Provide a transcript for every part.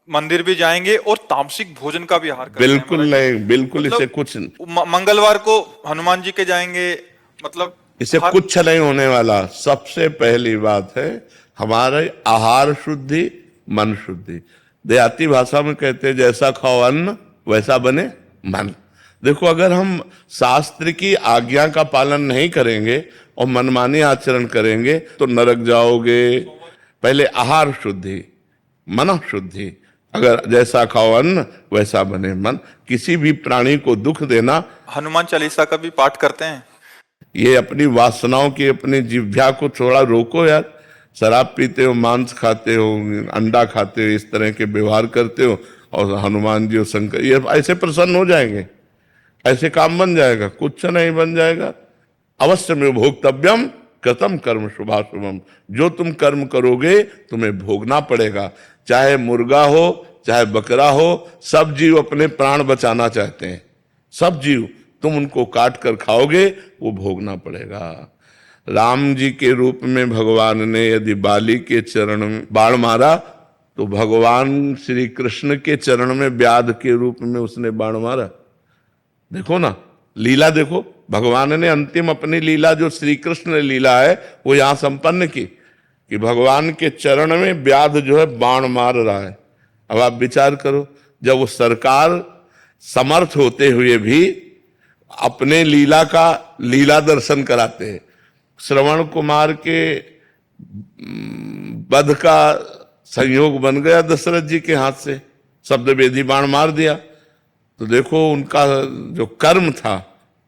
मंदिर भी जाएंगे और तामसिक भोजन का भी आहार करते हैं बिल्कुल महाराज जी। नहीं, बिल्कुल मतलब इसे कुछ, मंगलवार को हनुमान जी के जाएंगे, मतलब इसे हर। कुछ नहीं होने वाला। सबसे पहली बात है हमारे आहार शुद्धि, मन शुद्धि। देहाती भाषा में कहते हैं जैसा खाओ अन्न वैसा बने मन। देखो, अगर हम शास्त्र की आज्ञा का पालन नहीं करेंगे और मनमानी आचरण करेंगे तो नरक जाओगे। पहले आहार शुद्धि, मन शुद्धि। अगर जैसा खाओ अन्न वैसा बने मन। किसी भी प्राणी को दुख देना, हनुमान चालीसा का भी पाठ करते हैं। ये अपनी वासनाओं की, अपनी जिह्वा को थोड़ा रोको यार। शराब पीते हो, मांस खाते हो, अंडा खाते हो, इस तरह के व्यवहार करते हो, और हनुमान जी और शंकर ये ऐसे प्रसन्न हो जाएंगे, ऐसे काम बन जाएगा? कुछ नहीं बन जाएगा। अवश्य में भोक्तव्यम कृतम कर्म शुभाशुभम। जो तुम कर्म करोगे तुम्हें भोगना पड़ेगा। चाहे मुर्गा हो, चाहे बकरा हो, सब जीव अपने प्राण बचाना चाहते हैं। सब जीव, तुम उनको काट कर खाओगे, वो भोगना पड़ेगा। राम जी के रूप में भगवान ने यदि बाली के चरण में बाण मारा, तो भगवान श्री कृष्ण के चरण में व्याध के रूप में उसने बाण मारा। देखो ना, लीला देखो। भगवान ने अंतिम अपनी लीला, जो श्री कृष्ण लीला है, वो यहां संपन्न की कि भगवान के चरण में व्याध जो है बाण मार रहा है। अब आप विचार करो, जब वो सरकार समर्थ होते हुए भी अपने लीला का लीला दर्शन कराते हैं। श्रवण कुमार के वध का संयोग बन गया दशरथ जी के हाथ से, शब्द वेदी बाण मार दिया। तो देखो, उनका जो कर्म था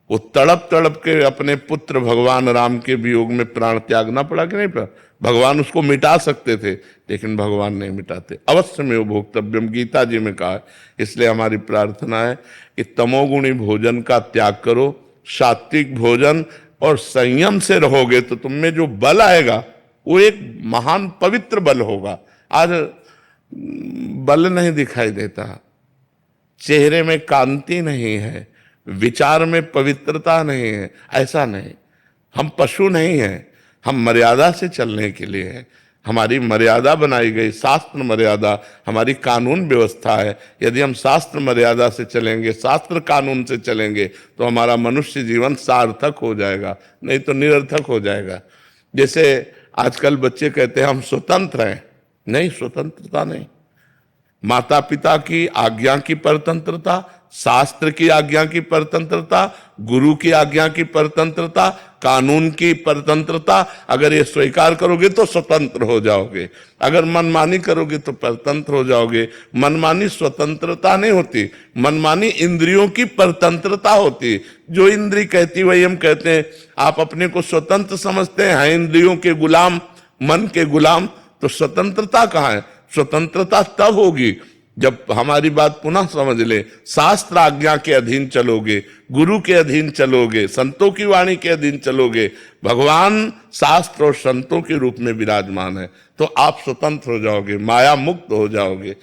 वो तड़प तड़प के अपने पुत्र भगवान राम के वियोग में प्राण त्यागना पड़ा कि नहीं पड़ा? भगवान उसको मिटा सकते थे, लेकिन भगवान नहीं मिटाते। अवश्य में वो भोक्तव्यम, गीता जी में कहा है। इसलिए हमारी प्रार्थना है कि तमोगुणी भोजन का त्याग करो, सात्विक भोजन और संयम से रहोगे तो तुम में जो बल आएगा वो एक महान पवित्र बल होगा। आज बल नहीं दिखाई देता, चेहरे में कांति नहीं है, विचार में पवित्रता नहीं है। ऐसा नहीं, हम पशु नहीं हैं, हम मर्यादा से चलने के लिए हैं। हमारी मर्यादा बनाई गई, शास्त्र मर्यादा हमारी कानून व्यवस्था है। यदि हम शास्त्र मर्यादा से चलेंगे, शास्त्र कानून से चलेंगे, तो हमारा मनुष्य जीवन सार्थक हो जाएगा, नहीं तो निरर्थक हो जाएगा। जैसे आजकल बच्चे कहते हैं हम स्वतंत्र हैं। नहीं, स्वतंत्रता नहीं। माता पिता की आज्ञा की परतंत्रता, शास्त्र की आज्ञा की परतंत्रता, गुरु की आज्ञा की परतंत्रता, कानून की परतंत्रता, अगर ये स्वीकार करोगे तो स्वतंत्र हो जाओगे। अगर मनमानी करोगे तो परतंत्र हो जाओगे। मनमानी स्वतंत्रता नहीं होती, मनमानी इंद्रियों की परतंत्रता होती। जो इंद्री कहती वही हम कहते हैं। आप अपने को स्वतंत्र समझते हैं इंद्रियों के गुलाम, मन के गुलाम, तो स्वतंत्रता कहाँ है? स्वतंत्रता तब होगी जब हमारी बात पुनः समझ ले, शास्त्र आज्ञा के अधीन चलोगे, गुरु के अधीन चलोगे, संतों की वाणी के अधीन चलोगे। भगवान शास्त्र और संतों के रूप में विराजमान है, तो आप स्वतंत्र हो जाओगे, माया मुक्त हो जाओगे।